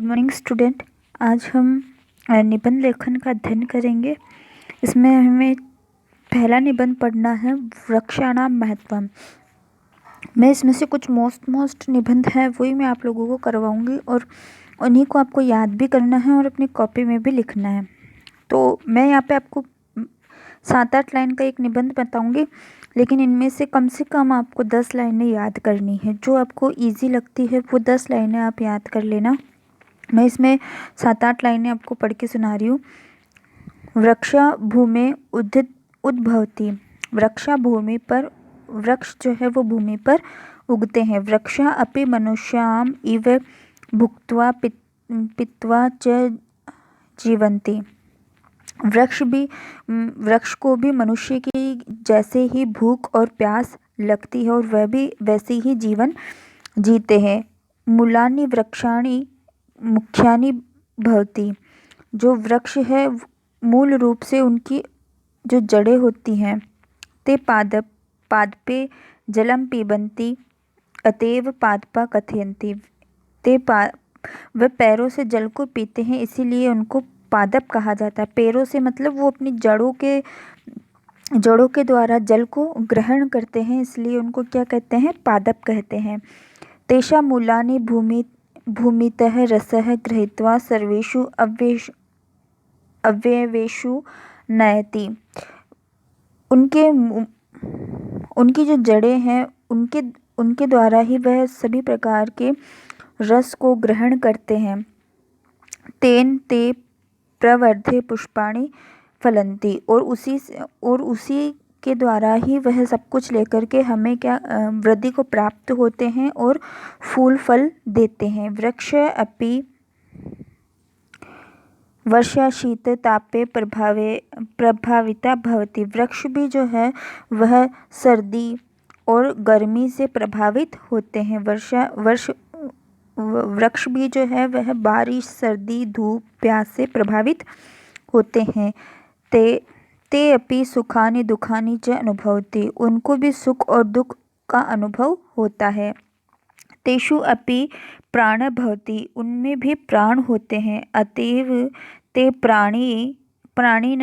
Good morning student. आज हम निबंध लेखन का अध्ययन करेंगे। इसमें हमें पहला निबंध पढ़ना है, वृक्षाणाम महत्वम। मैं इसमें से कुछ मोस्ट निबंध है वही मैं आप लोगों को करवाऊंगी और उन्हीं को आपको याद भी करना है और अपनी कॉपी में भी लिखना है। तो मैं यहाँ पे आपको 7-8 लाइन का एक निबंध बताऊंगी, लेकिन इनमें से कम आपको 10 लाइनें याद करनी है। जो आपको ईजी लगती है वो 10 लाइनें आप याद कर लेना। मैं इसमें 7-8 लाइनें आपको पढ़ के सुना रही हूँ। वृक्षा भूमि उद्भवती। वृक्षा भूमि पर, वृक्ष जो है वो भूमि पर उगते हैं। वृक्षा अपि मनुष्याम इव भुक्त्वा पीत्वा च जीवन्ति। वृक्ष को भी मनुष्य की जैसे ही भूख और प्यास लगती है और वह भी वैसे ही जीवन जीते हैं। मूलानि वृक्षाणि मुख्यानि भवति। जो वृक्ष है मूल रूप से उनकी जो जड़ें होती हैं, ते पादपे जलम पीबन्ति अतएव पादपा कथयन्ति। वह पैरों से जल को पीते हैं, इसीलिए उनको पादप कहा जाता है। पैरों से मतलब वो अपनी जड़ों के द्वारा जल को ग्रहण करते हैं, इसलिए उनको क्या कहते हैं? पादप कहते हैं। तेषा मूलानि भूमितः रसः गृहीत्वा सर्वेषु अवयवेषु नयति। उनकी जो जड़ें हैं उनके द्वारा ही वह सभी प्रकार के रस को ग्रहण करते हैं। तेन ते प्रवर्धे पुष्पाणि फलन्ति। और उसी के द्वारा ही वह सब कुछ लेकर के हमें क्या वृद्धि को प्राप्त होते हैं और फूल फल देते हैं। वृक्ष अपि वर्षा शीत तापे प्रभाविता भवति। वृक्ष भी जो है वह सर्दी और गर्मी से प्रभावित होते हैं। वृक्ष भी जो है वह बारिश, सर्दी, धूप, प्यास से प्रभावित होते हैं। ते अपि सुखानि दुखानि च अनुभवति। उनको भी सुख और दुख का अनुभव होता है। तेषु अपि प्राण भवति। उनमें भी प्राण होते हैं। अतएव ते प्राणिन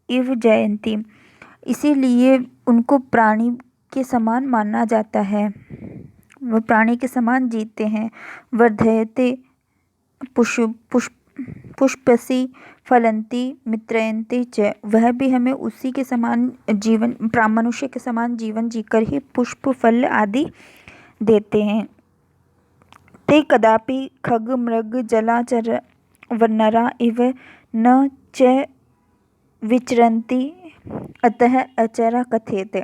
इव जयन्ति। इसीलिए उनको प्राणी के समान माना जाता है, वह प्राणी के समान जीते हैं। वर्धयते पुष्पसी फलन्ति मित्रयन्ति च। वह भी हमें उसी के समान जीवन, मनुष्य के समान जीवन जीकर ही पुष्प फल आदि देते हैं। ते कदापि खग मृग जलाचर वनरा इव न च विचरन्ति अतः अचरा कथ्यते।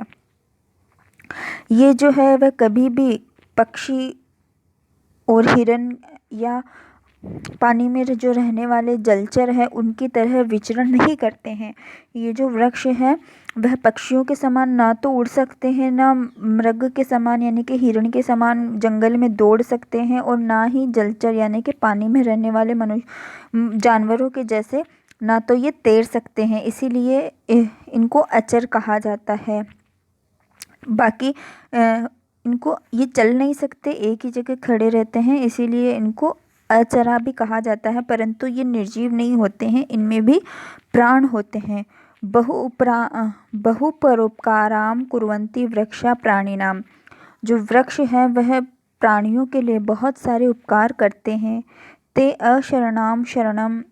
ये जो है वह कभी भी पक्षी और हिरन या पानी में जो रहने वाले जलचर हैं उनकी तरह विचरण नहीं करते हैं। ये जो वृक्ष है वह पक्षियों के समान ना तो उड़ सकते हैं, ना मृग के समान यानी कि हिरण के समान जंगल में दौड़ सकते हैं, और ना ही जलचर यानी कि पानी में रहने वाले जानवरों के जैसे ना तो ये तैर सकते हैं। इसीलिए इनको अचर कहा जाता है। बाकी इनको ये चल नहीं सकते, एक ही जगह खड़े रहते हैं, इसीलिए इनको अचरा भी कहा जाता है। परंतु ये निर्जीव नहीं होते हैं, इनमें भी प्राण होते हैं। बहुपरोपकाराम कुर्वन्ति वृक्षा प्राणिनाम। जो वृक्ष है वह प्राणियों के लिए बहुत सारे उपकार करते हैं। ते अशरणाम शरणम।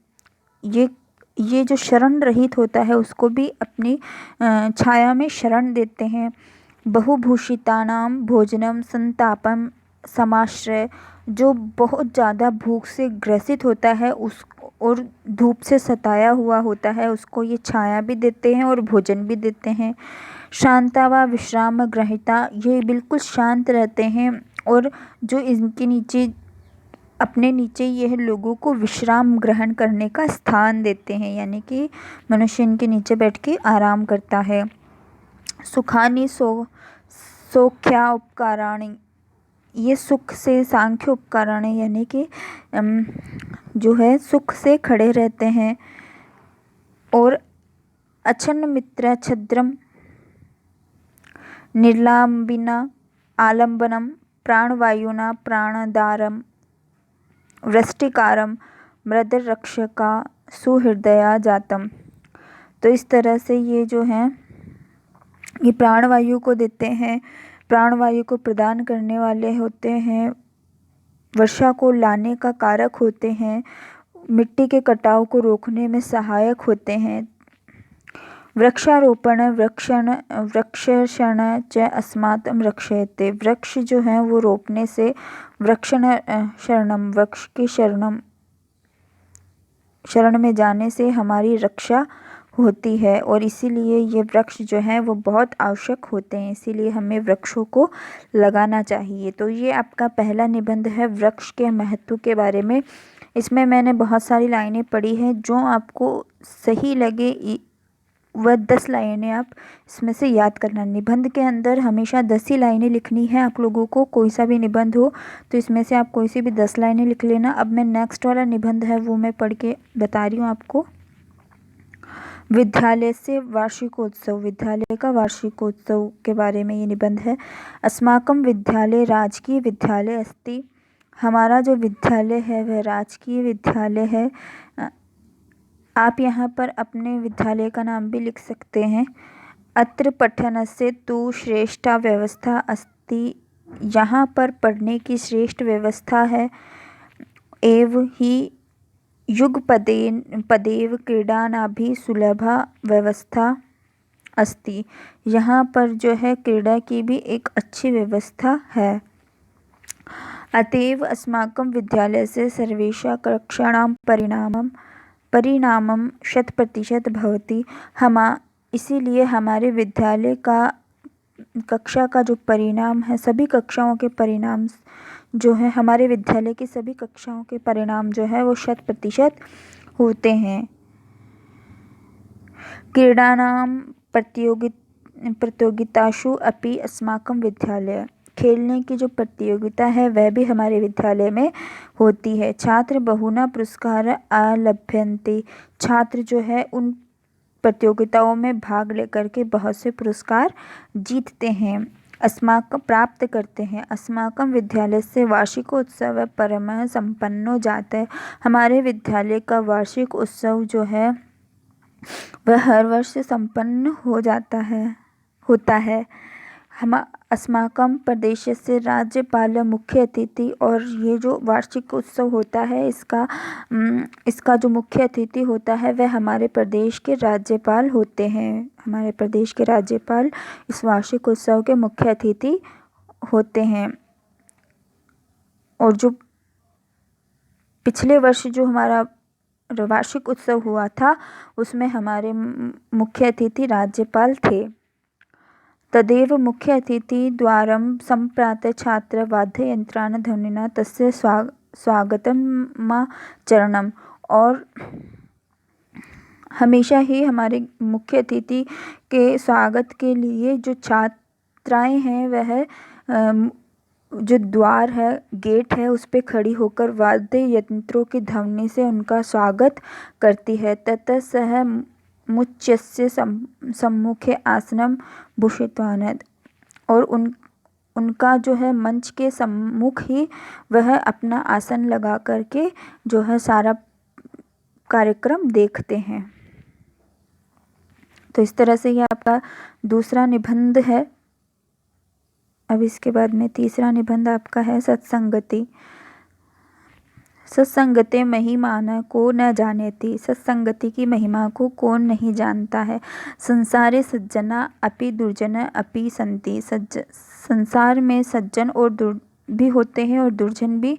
ये जो शरण रहित होता है उसको भी अपनी छाया में शरण देते हैं। बहुभूषितानाम भोजनम संतापम समाश्रय। जो बहुत ज़्यादा भूख से ग्रसित होता है उस और धूप से सताया हुआ होता है उसको ये छाया भी देते हैं और भोजन भी देते हैं। शांता व विश्राम ग्रहिता। ये बिल्कुल शांत रहते हैं और जो इनके नीचे अपने नीचे यह लोगों को विश्राम ग्रहण करने का स्थान देते हैं, यानी कि मनुष्य इनके नीचे बैठ के आराम करता है। सुखानि सौख्या उपकाराणि। ये सुख से सांख्य उपकाराणि यानी कि जो है सुख से खड़े रहते हैं। और अच्छन्न मित्र छद्रम निर्लाम्बिना आलम्बनम प्राणवायुना प्राणदारम वृष्टिकारम मृदरक्षका सुहृदया जातम। तो इस तरह से ये जो हैं ये प्राणवायु को देते हैं, प्राणवायु को प्रदान करने वाले होते हैं, वर्षा को लाने का कारक होते हैं, मिट्टी के कटाव को रोकने में सहायक होते हैं। वृक्षारोपण वृक्षण च अस्माकं रक्षयते। वृक्ष जो हैं वो रोपने से शरणम वृक्ष की शरण में जाने से हमारी रक्षा होती है, और इसीलिए ये वृक्ष जो हैं वो बहुत आवश्यक होते हैं, इसीलिए हमें वृक्षों को लगाना चाहिए। तो ये आपका पहला निबंध है वृक्ष के महत्व के बारे में। इसमें मैंने बहुत सारी लाइनें पढ़ी हैं, जो आपको सही लगे वह 10 लाइनें आप इसमें से याद करना। निबंध के अंदर हमेशा 10 ही लाइनें लिखनी है आप लोगों को, कोई सा भी निबंध हो तो इसमें से आप कोई सी भी 10 लाइनें लिख लेना। अब मैं नेक्स्ट वाला निबंध है वो मैं पढ़ के बता रही हूँ आपको। विद्यालय से वार्षिकोत्सव, विद्यालय का वार्षिकोत्सव के बारे में ये निबंध है। अस्माकं विद्यालय राजकीय विद्यालय अस्ति। हमारा जो विद्यालय है वह राजकीय विद्यालय है। आप यहाँ पर अपने विद्यालय का नाम भी लिख सकते हैं। अत्र पठनस्य तु श्रेष्ठा व्यवस्था अस्ति। यहाँ पर पढ़ने की श्रेष्ठ व्यवस्था है। एव ही युगपदेव क्रीडानाभि सुलभा व्यवस्था अस्ति। यहाँ पर जो है क्रीड़ा की भी एक अच्छी व्यवस्था है। अतएव अस्माकं विद्यालयस्य सर्वेषां कक्षाणां परिणामं 100% भवति। इसीलिए हमारे विद्यालय का कक्षा का जो परिणाम है, सभी कक्षाओं के परिणाम जो है, हमारे विद्यालय की सभी कक्षाओं के परिणाम जो है वो 100% होते हैं। क्रीडानां प्रतियोगितासु अपि अस्माकं विद्यालय। खेलने की जो प्रतियोगिता है वह भी हमारे विद्यालय में होती है। छात्र बहुना पुरस्कार आलभ्यन्ते। छात्र जो है उन प्रतियोगिताओं में भाग लेकर के बहुत से पुरस्कार जीतते हैं, प्राप्त करते हैं। अस्माकं विद्यालयस्य वार्षिकोत्सव परमः सम्पन्नो जातः। हमारे विद्यालय का वार्षिक उत्सव जो है वह हर वर्ष संपन्न होता है। हम अस्माकं प्रदेशस्य राज्यपाल मुख्य अतिथि। और ये जो वार्षिक उत्सव होता है इसका जो मुख्य अतिथि होता है वह हमारे प्रदेश के राज्यपाल होते हैं। हमारे प्रदेश के राज्यपाल इस वार्षिक उत्सव के मुख्य अतिथि होते हैं। और जो पिछले वर्ष जो हमारा वार्षिक उत्सव हुआ था उसमें हमारे मुख्य अतिथि राज्यपाल थे। तदेव मुख्य अतिथि द्वारं सम्प्राप्य छात्र वाद्ययन्त्रान् ध्वनिना तस्य स्वागतमाचरणम्। और हमेशा ही हमारे मुख्य अतिथि के स्वागत के लिए जो छात्राएं हैं वह जो द्वार है, गेट है, उस पे खड़ी होकर वाद्य यंत्रों की ध्वनि से उनका स्वागत करती है। ततः सह मुच्यस्य सम्मुखे आसनं भूषितवान्। और उनका जो है मंच के सम्मुख ही वह अपना आसन लगा करके जो है सारा कार्यक्रम देखते हैं। तो इस तरह से ये आपका दूसरा निबंध है। अब इसके बाद में तीसरा निबंध आपका है सत्संगति। सत्संगते महिमाना को न जानेति। सत्संगति की महिमा को कौन नहीं जानता है। संसारे सज्जना अपि दुर्जन अपि संति। संसार में सज्जन और भी होते हैं और दुर्जन भी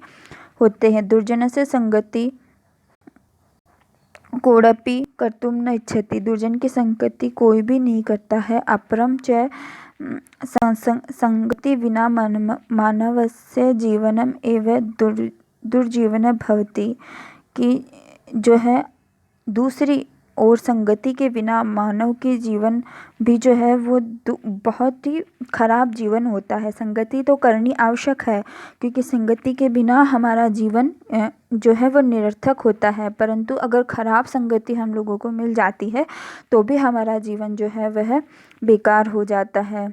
होते हैं। दुर्जन से संगति कोड़पि कर्तुम न इच्छति। दुर्जन की संगति कोई भी नहीं करता है। अपरम च संगति विना मानवस्य जीवनम एव दुर्जीवन भवति। कि जो है दूसरी और संगति के बिना मानव के जीवन भी जो है वो बहुत ही खराब जीवन होता है। संगति तो करनी आवश्यक है क्योंकि संगति के बिना हमारा जीवन जो है वो निरर्थक होता है, परंतु अगर खराब संगति हम लोगों को मिल जाती है तो भी हमारा जीवन जो है वह बेकार हो जाता है।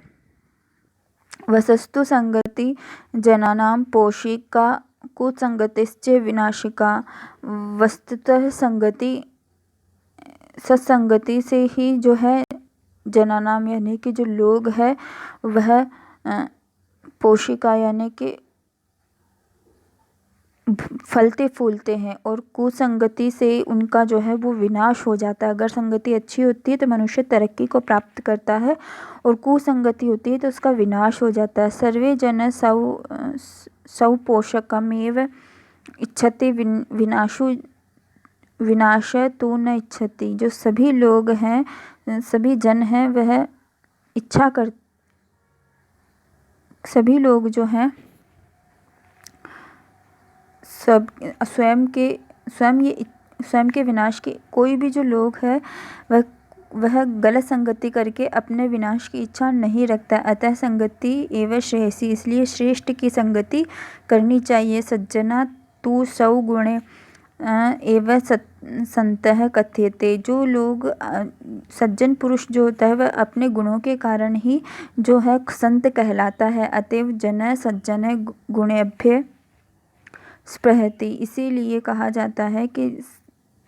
वस्तु संगति जनानां पोषिका कुसंगतिश्च विनाशिका। वस्तुतः सत्संगति से ही जो है जनानाम यानी कि जो लोग है वह पोषिका यानी कि फलते फूलते हैं, और कुसंगति से उनका जो है वो विनाश हो जाता है। अगर संगति अच्छी होती है तो मनुष्य तरक्की को प्राप्त करता है, और कुसंगति होती है तो उसका विनाश हो जाता है। सर्वे जन सौ पोषकमेव इच्छति विनाश तो न इच्छति। जो सभी लोग हैं, सभी जन हैं, वह इच्छा कर सभी लोग जो हैं सब स्वयं के विनाश के, कोई भी जो लोग है वह गलत संगति करके अपने विनाश की इच्छा नहीं रखता। अतः संगति एवं श्रेयसी, इसलिए श्रेष्ठ की संगति करनी चाहिए। सज्जना तु सौ गुणे एवं संतः कथ्यते। जो लोग सज्जन पुरुष जो होता है वह अपने गुणों के कारण ही जो है संत कहलाता है। अतएव जन सज्जन गुणेभ्य स्पृहति, इसीलिए कहा जाता है कि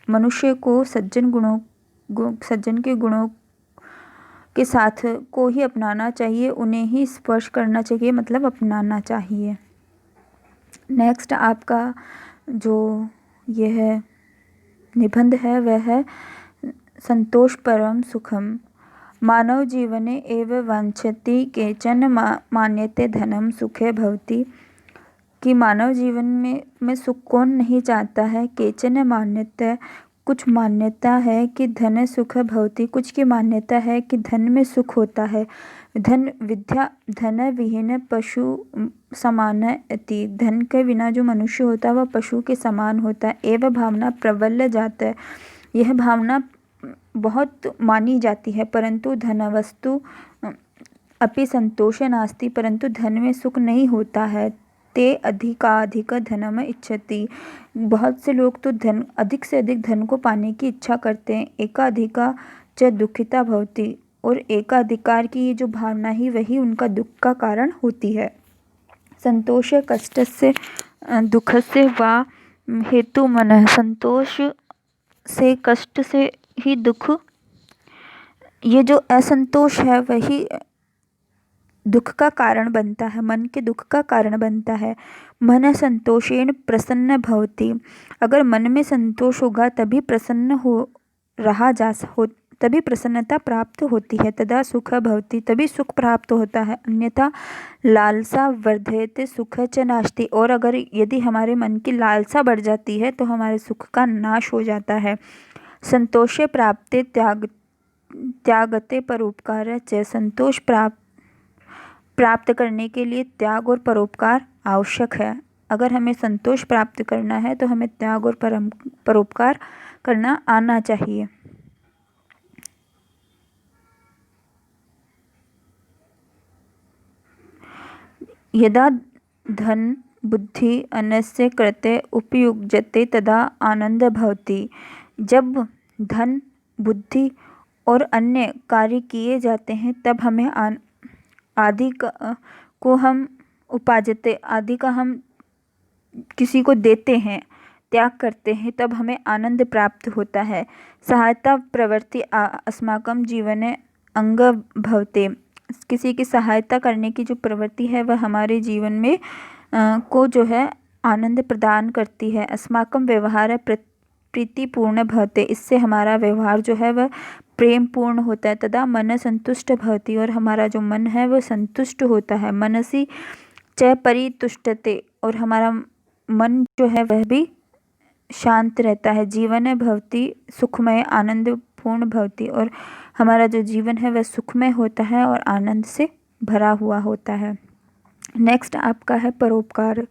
मनुष्य को सज्जन के गुणों के साथ को ही अपनाना चाहिए, उन्हें ही स्पर्श करना चाहिए, मतलब अपनाना चाहिए। नेक्स्ट आपका जो यह निबंध है वह है संतोष परम सुखम। मानव जीवने एव वांछति केचन मान्यते धनम सुखे भवति। कि मानव जीवन में सुख कौन नहीं चाहता है। केचन मान्यता, कुछ मान्यता है कि धन सुख भवति, कुछ की मान्यता है कि धन में सुख होता है। धन विद्या धन विहीन पशु समान अति। धन के बिना जो मनुष्य होता है वह पशु के समान होता है। एवं भावना प्रबल जाता है, यह भावना बहुत मानी जाती है। परंतु धन वस्तु अपि संतोष नास्ति, परंतु धन में सुख नहीं होता है। ते अधिकाधिक धनम इच्छति, बहुत से लोग तो धन अधिक से अधिक धन को पाने की इच्छा करते हैं। एकाधिका च दुखिता भवति, और एकाधिकार की ये जो भावना ही वही उनका दुख का कारण होती है। संतोष कष्ट से दुख से वा हेतु मन, संतोष से कष्ट से ही दुख, ये जो असंतोष है वही दुख का कारण बनता है, मन के दुख का कारण बनता है। मन संतोषेण प्रसन्न भवति, अगर मन में संतोष होगा तभी प्रसन्न तभी प्रसन्नता प्राप्त होती है। तदा सुख भवति, तभी सुख प्राप्त होता है। अन्यथा लालसा वर्धयते सुख च नास्ति, और अगर यदि हमारे मन की लालसा बढ़ जाती है तो हमारे सुख का नाश हो जाता है। संतोषे प्राप्ते त्यागते परोपकार च, संतोष प्राप्त करने के लिए त्याग और परोपकार आवश्यक है। अगर हमें संतोष प्राप्त करना है तो हमें त्याग और परोपकार करना आना चाहिए। यदा धन बुद्धि अन्यस्य कृते उपयुज्यते तदा आनंद भवति। जब धन बुद्धि और अन्य कार्य किए जाते हैं तब हमें आदि को हम उपाजते, आदि का हम किसी को देते हैं, त्याग करते हैं, तब हमें आनंद प्राप्त होता है। सहायता प्रवृत्ति अस्माकं जीवने अंग भवते, किसी की सहायता करने की जो प्रवृत्ति है वह हमारे जीवन में को जो है आनंद प्रदान करती है। अस्माकं व्यवहार प्रीतिपूर्ण भवते, इससे हमारा व्यवहार जो है वह प्रेम पूर्ण होता है। तदा मन संतुष्ट भवति, और हमारा जो मन है वह संतुष्ट होता है। मनसि च परितुष्टते, और हमारा मन जो है वह भी शांत रहता है। जीवन भवति सुखमय आनंदपूर्ण भवति, और हमारा जो जीवन है वह सुखमय होता है और आनंद से भरा हुआ होता है। नेक्स्ट आपका है परोपकार।